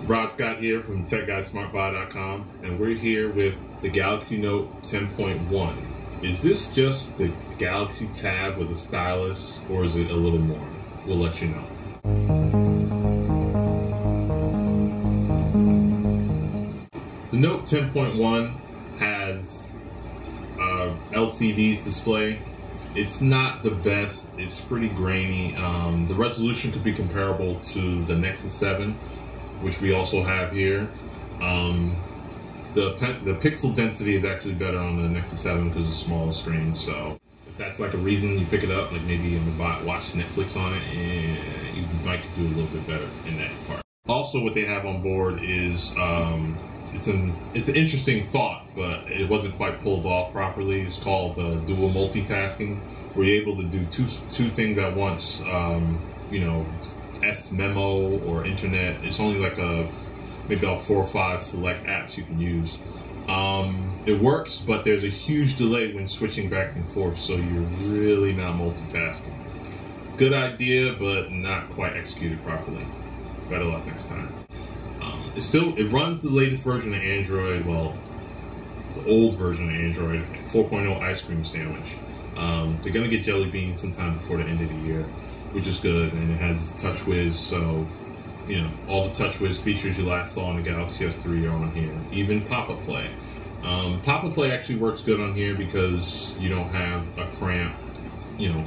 Scott here from TechGuySmartBuy.com, and we're here with the Galaxy Note 10.1. Is this just the Galaxy Tab with a stylus, or is it a little more? We'll let you know. The Note 10.1 has LCD display. It's not the best. It's pretty grainy. The resolution could be comparable to the Nexus 7, which we also have here. The pixel density is actually better on the Nexus 7 because it's a smaller screen. So if that's like a reason you pick it up, like maybe you watch Netflix on it, and you might do a little bit better in that part. Also, what they have on board is it's an interesting thought, but it wasn't quite pulled off properly. It's called dual multitasking, where you're able to do two things at once. S-Memo or internet. It's only like maybe about 4 or 5 select apps you can use. It works, but there's a huge delay when switching back and forth, so you're really not multitasking. Good idea, but not quite executed properly. Better luck next time. It runs the latest version of Android, well, the old version of Android, 4.0 ice cream sandwich. They're gonna get Jelly Bean sometime before the end of the year, which is good, and it has TouchWiz, so all the TouchWiz features you last saw on the Galaxy S3 are on here. Even Pop-Up Play. Pop-Up Play actually works good on here because you don't have a cramped,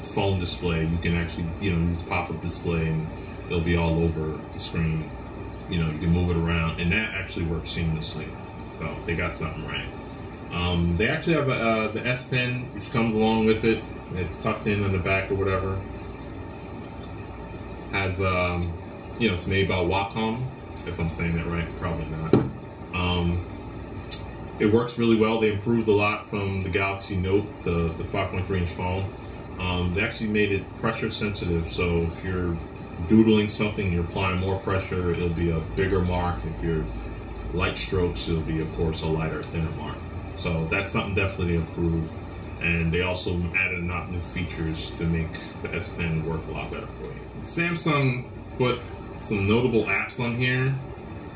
phone display. You can actually, use pop-up display and it'll be all over the screen. You can move it around, and that actually works seamlessly. So they got something right. They actually have the S Pen, which comes along with it. It's tucked in the back or whatever. Has it's made by Wacom, if I'm saying that right. Probably not. It works really well. They improved a lot from the Galaxy Note, the 5.3-inch phone. They actually made it pressure sensitive, so if you're doodling something, you're applying more pressure, it'll be a bigger mark. If you're light strokes, it'll be, of course, a lighter, thinner mark. So that's something definitely improved. And they also added new features to make the S Pen work a lot better for you. Samsung put some notable apps on here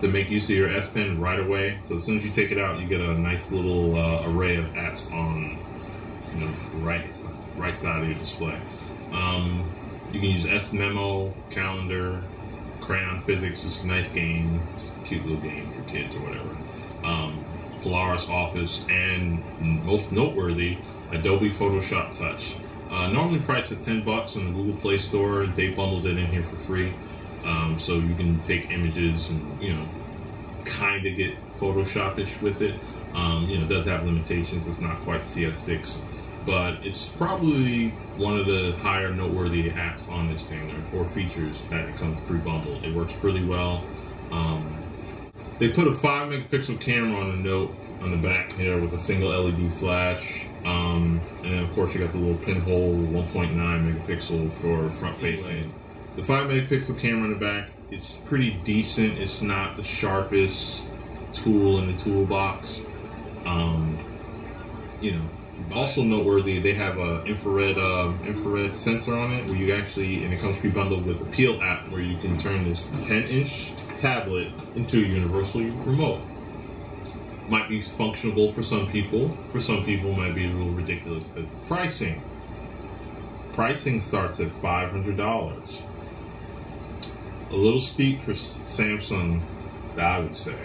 to make use of your S Pen right away. So as soon as you take it out, you get a nice little array of apps on right side of your display. You can use S-Memo, Calendar, Crayon Physics, it's a nice game, it's a cute little game for kids or whatever. Polaris Office, and most noteworthy, Adobe Photoshop Touch. Normally priced at $10 on the Google Play Store. They bundled it in here for free, so you can take images and kind of get Photoshop-ish with it. It does have limitations. It's not quite CS6, but it's probably one of the higher noteworthy apps on this thing, or features that it comes pre-bundled. It works really well. They put a 5-megapixel camera on the Note on the back here with a single LED flash. And then of course you got the little pinhole 1.9 megapixel for front facing. The 5-megapixel camera in the back, it's pretty decent. It's not the sharpest tool in the toolbox. Also noteworthy, they have a infrared sensor on it, where you actually, and it comes pre-bundled with a Peel app, where you can turn this 10-inch tablet into a universal remote. Might be functional for some people. For some people, might be a little ridiculous. But pricing starts at $500. A little steep for Samsung, I would say.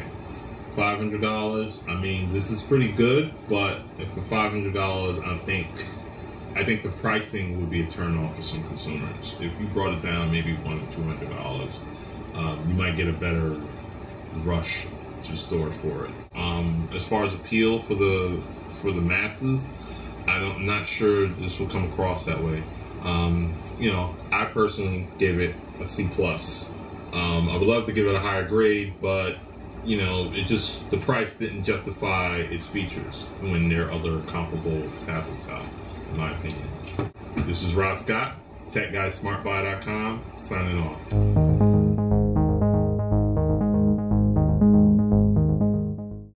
$500. I mean, this is pretty good, but for $500, I think the pricing would be a turn-off for some consumers. If you brought it down maybe $100 or $200, you might get a better rush to the stores for it. As far as appeal for the masses, I'm not sure this will come across that way. I personally gave it a C+. I would love to give it a higher grade, but the price didn't justify its features when there are other comparable tablets out, in my opinion. This is Scott, TechGuySmartBuy.com, signing off.